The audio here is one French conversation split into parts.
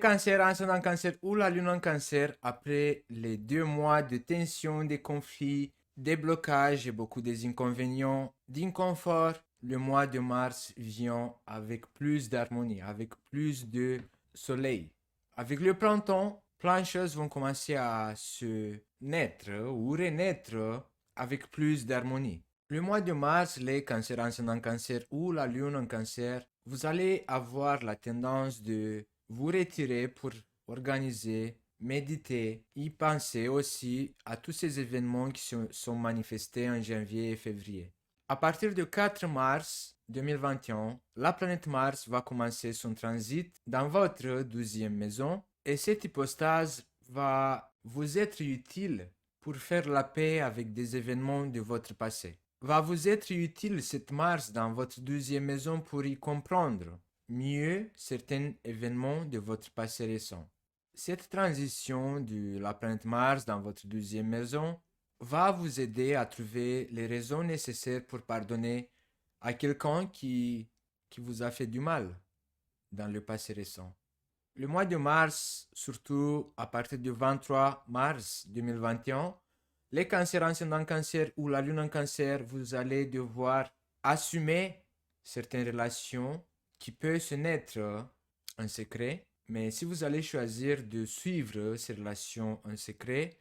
Cancer, ascendant Cancer ou la Lune en Cancer, après les 2 mois de tension, des conflits, des blocages et beaucoup des inconvénients, d'inconfort, le mois de mars vient avec plus d'harmonie, avec plus de soleil. Avec le printemps, plein de choses vont commencer à se naître ou renaître avec plus d'harmonie. Le mois de mars, les cancers ascendant Cancer ou la Lune en Cancer, vous allez avoir la tendance de vous retirer pour organiser, méditer, y penser aussi à tous ces événements qui sont manifestés en janvier et février. À partir du 4 mars 2021, la planète Mars va commencer son transit dans votre 12e maison et cette hypostase va vous être utile pour faire la paix avec des événements de votre passé. Va vous être utile cette Mars dans votre 12e maison pour y comprendre mieux certains événements de votre passé récent. Cette transition de la planète Mars dans votre 12e maison va vous aider à trouver les raisons nécessaires pour pardonner à quelqu'un qui vous a fait du mal dans le passé récent. Le mois de mars, surtout à partir du 23 mars 2021, les cancers ascendant Cancer ou la Lune en Cancer, vous allez devoir assumer certaines relations qui peuvent se naître en secret. Mais si vous allez choisir de suivre ces relations en secret,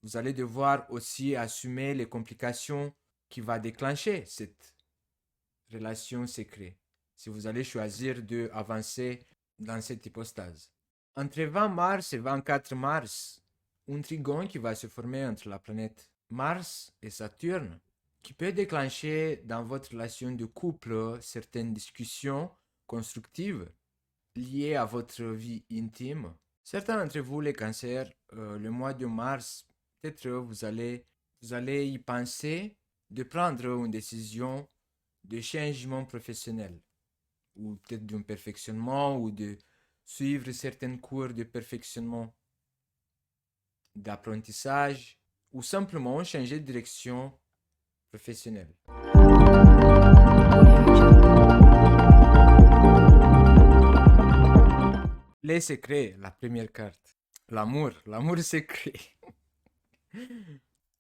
vous allez devoir aussi assumer les complications qui vont déclencher cette relation secrète. Si vous allez choisir d'avancer dans cette hypostase. Entre 20 mars et 24 mars, un trigone qui va se former entre la planète Mars et Saturne, qui peut déclencher dans votre relation de couple certaines discussions constructives liées à votre vie intime. Certains d'entre vous, les cancers, le mois de mars, peut-être vous allez y penser de prendre une décision de changement professionnel ou peut-être d'un perfectionnement ou de suivre certains cours de perfectionnement, d'apprentissage ou simplement changer de direction professionnelle. Les secrets, la première carte. L'amour secret.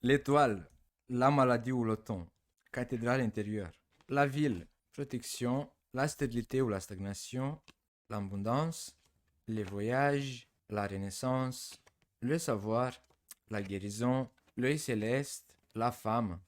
L'étoile, la maladie ou le temps. Cathédrale intérieure. La ville, protection, la stérilité ou la stagnation, l'abondance, les voyages, la renaissance, le savoir, la guérison, l'œil céleste, la femme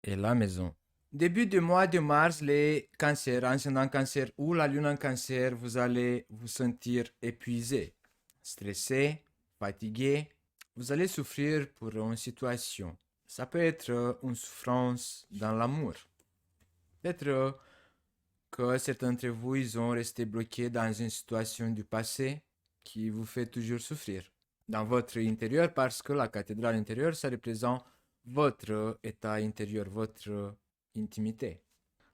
et la maison. Début du mois de mars, les cancers, ascendant Cancer ou la Lune en Cancer, vous allez vous sentir épuisé, stressé, fatigué. Vous allez souffrir pour une situation. Ça peut être une souffrance dans l'amour. Peut-être que certains d'entre vous, ils ont resté bloqués dans une situation du passé qui vous fait toujours souffrir dans votre intérieur parce que la cathédrale intérieure, ça représente votre état intérieur, votre intimité.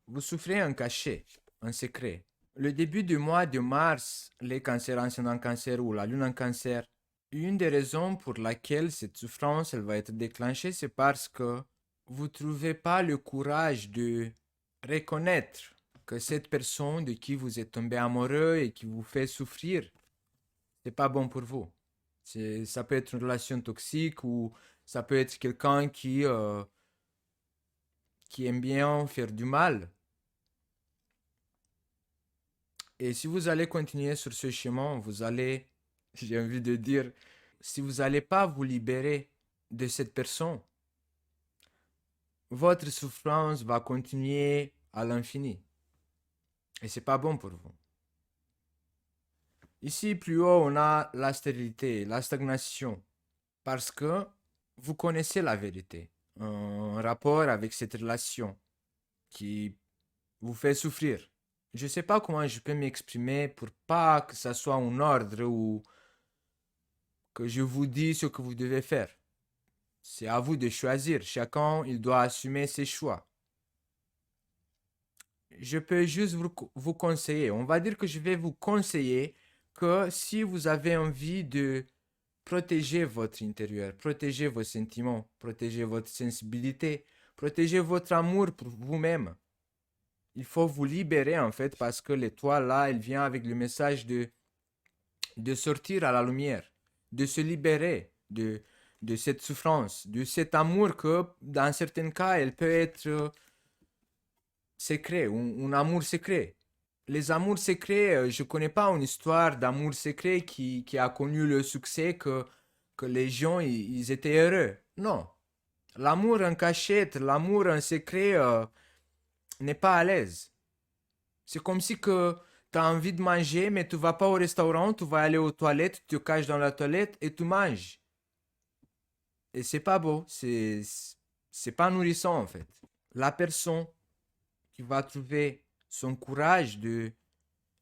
Vous souffrez en cachet, en secret. Le début du mois de mars, les cancers ascendant Cancer ou la Lune en Cancer, une des raisons pour laquelle cette souffrance elle va être déclenchée, c'est parce que vous ne trouvez pas le courage de reconnaître que cette personne de qui vous êtes tombé amoureux et qui vous fait souffrir, c'est pas bon pour vous. Ça peut être une relation toxique ou ça peut être quelqu'un qui aime bien faire du mal. Et si vous allez continuer sur ce chemin, vous allez, j'ai envie de dire, si vous n'allez pas vous libérer de cette personne, votre souffrance va continuer à l'infini. Et c'est pas bon pour vous. Ici, plus haut, on a la stérilité, la stagnation. Parce que vous connaissez la vérité. Un rapport avec cette relation qui vous fait souffrir. Je ne sais pas comment je peux m'exprimer pour pas que ça soit un ordre ou que je vous dise ce que vous devez faire. C'est à vous de choisir. Chacun, il doit assumer ses choix. Je peux juste vous conseiller. On va dire que je vais vous conseiller que si vous avez envie de protéger votre intérieur, protéger vos sentiments, protéger votre sensibilité, protéger votre amour pour vous-même, il faut vous libérer en fait parce que l'étoile là, elle vient avec le message de de sortir à la lumière, de se libérer de cette souffrance, de cet amour que, dans certains cas, elle peut être secret, un amour secret. Les amours secrets, je connais pas une histoire d'amour secret qui a connu le succès que les gens ils étaient heureux. Non. L'amour en cachette, l'amour en secret n'est pas à l'aise. C'est comme si que tu as envie de manger, mais tu vas pas au restaurant, tu vas aller aux toilettes, tu te caches dans la toilette et tu manges. Et c'est pas beau, c'est pas nourrissant en fait. La personne qui va trouver son courage de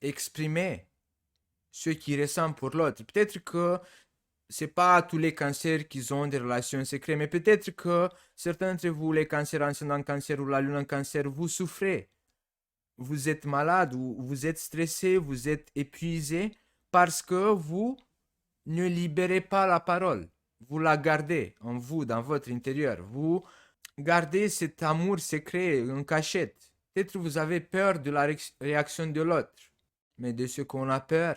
exprimer ce qu'il ressent pour l'autre. Peut-être que c'est pas tous les cancers qui ont des relations secrètes, mais peut-être que certains d'entre vous, les cancers ascendant cancer ou la lune en cancer, vous souffrez. Vous êtes malade ou vous êtes stressé, vous êtes épuisé parce que vous ne libérez pas la parole. Vous la gardez en vous, dans votre intérieur. Vous gardez cet amour secret en cachette. Peut-être vous avez peur de la réaction de l'autre. Mais de ce qu'on a peur,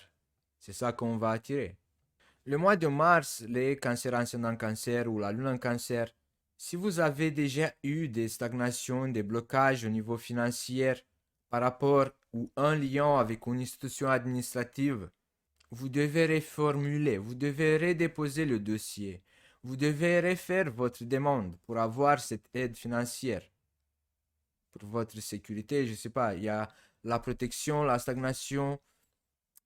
c'est ça qu'on va attirer. Le mois de mars, les cancers ascendant cancer ou la lune en cancer, si vous avez déjà eu des stagnations, des blocages au niveau financier par rapport ou un lien avec une institution administrative, vous devez reformuler, vous devez redéposer le dossier, vous devez refaire votre demande pour avoir cette aide financière. Pour votre sécurité, je ne sais pas, il y a la protection, la stagnation,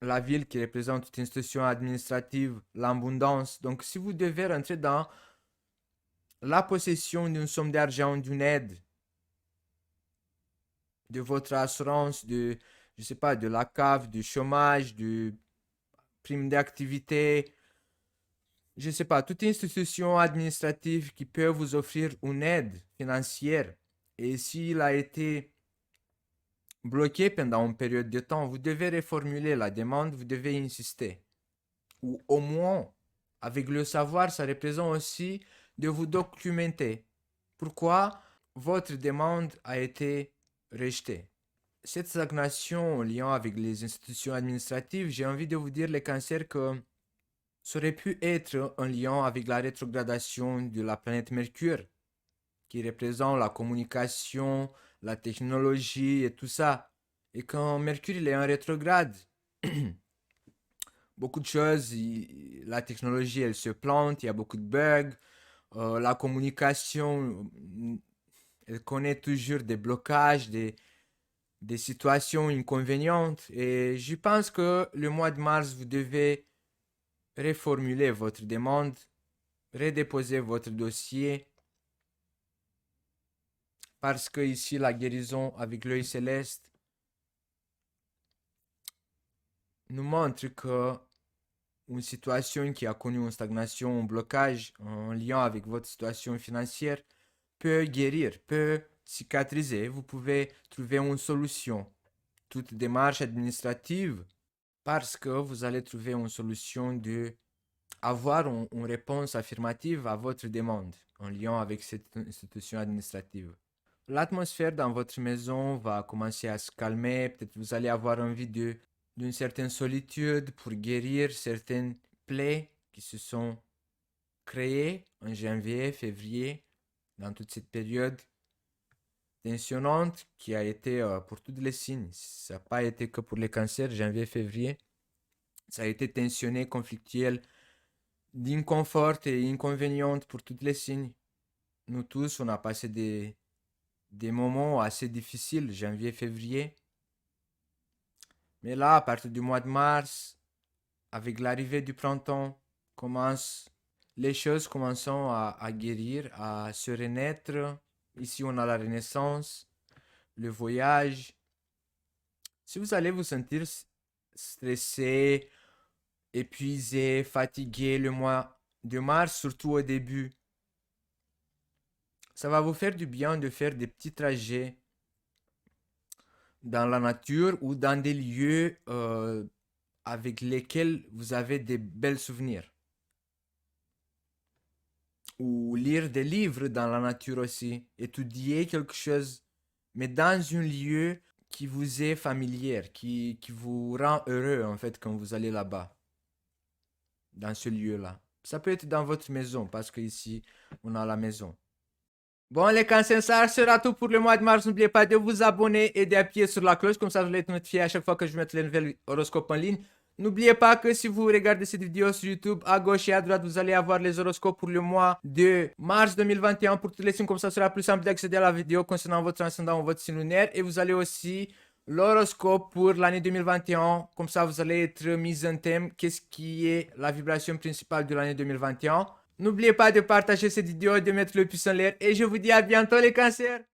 la ville qui représente toute institution administrative, l'abondance. Donc, si vous devez rentrer dans la possession d'une somme d'argent, d'une aide, de votre assurance, de, je sais pas, de la CAF, du chômage, du prime d'activité, je sais pas, toute institution administrative qui peut vous offrir une aide financière. Et s'il a été bloqué pendant une période de temps, vous devez reformuler la demande, vous devez insister. Ou au moins, avec le savoir, ça représente aussi de vous documenter. Pourquoi votre demande a été rejetée. Cette stagnation en lien avec les institutions administratives, j'ai envie de vous dire, les cancers, que ça aurait pu être un lien avec la rétrogradation de la planète Mercure, qui représente la communication, la technologie et tout ça. Et quand Mercure il est en rétrograde, beaucoup de choses, la technologie elle se plante, il y a beaucoup de bugs, la communication, elle connaît toujours des blocages, des situations inconvénientes. Et je pense que le mois de mars, vous devez reformuler votre demande, redéposer votre dossier, parce que ici, la guérison avec l'œil céleste nous montre que une situation qui a connu une stagnation, un blocage en lien avec votre situation financière peut guérir, peut cicatriser. Vous pouvez trouver une solution. Toute démarche administrative, parce que vous allez trouver une solution de avoir une réponse affirmative à votre demande en lien avec cette institution administrative. L'atmosphère dans votre maison va commencer à se calmer. Peut-être vous allez avoir envie d'une certaine solitude pour guérir certaines plaies qui se sont créées en janvier, février, dans toute cette période tensionnante qui a été pour tous les signes. Ça n'a pas été que pour les cancers, janvier, février. Ça a été tensionné, conflictuel, d'inconfort et inconvénient pour tous les signes. Nous tous, on a passé des moments assez difficiles, janvier, février. Mais là, à partir du mois de mars, avec l'arrivée du printemps, les choses commencent à guérir, à se renaître. Ici, on a la renaissance, le voyage. Si vous allez vous sentir stressé, épuisé, fatigué le mois de mars, surtout au début, ça va vous faire du bien de faire des petits trajets dans la nature ou dans des lieux avec lesquels vous avez des belles souvenirs. Ou lire des livres dans la nature aussi, étudier quelque chose, mais dans un lieu qui vous est familier, qui vous rend heureux en fait quand vous allez là-bas. dans ce lieu-là. Ça peut être dans votre maison, parce qu'ici, on a la maison. Bon, les cancers, ça sera tout pour le mois de mars. N'oubliez pas de vous abonner et d'appuyer sur la cloche, comme ça vous allez être notifié à chaque fois que je mette les nouvelles horoscopes en ligne. N'oubliez pas que si vous regardez cette vidéo sur YouTube, à gauche et à droite, vous allez avoir les horoscopes pour le mois de mars 2021 pour tous les signes. Comme ça sera plus simple d'accéder à la vidéo concernant votre ascendant ou votre signe lunaire. Et vous allez aussi l'horoscope pour l'année 2021. Comme ça, vous allez être mis en thème. Qu'est-ce qui est la vibration principale de l'année 2021? N'oubliez pas de partager cette vidéo et de mettre le pouce en l'air. Et je vous dis à bientôt les cancers!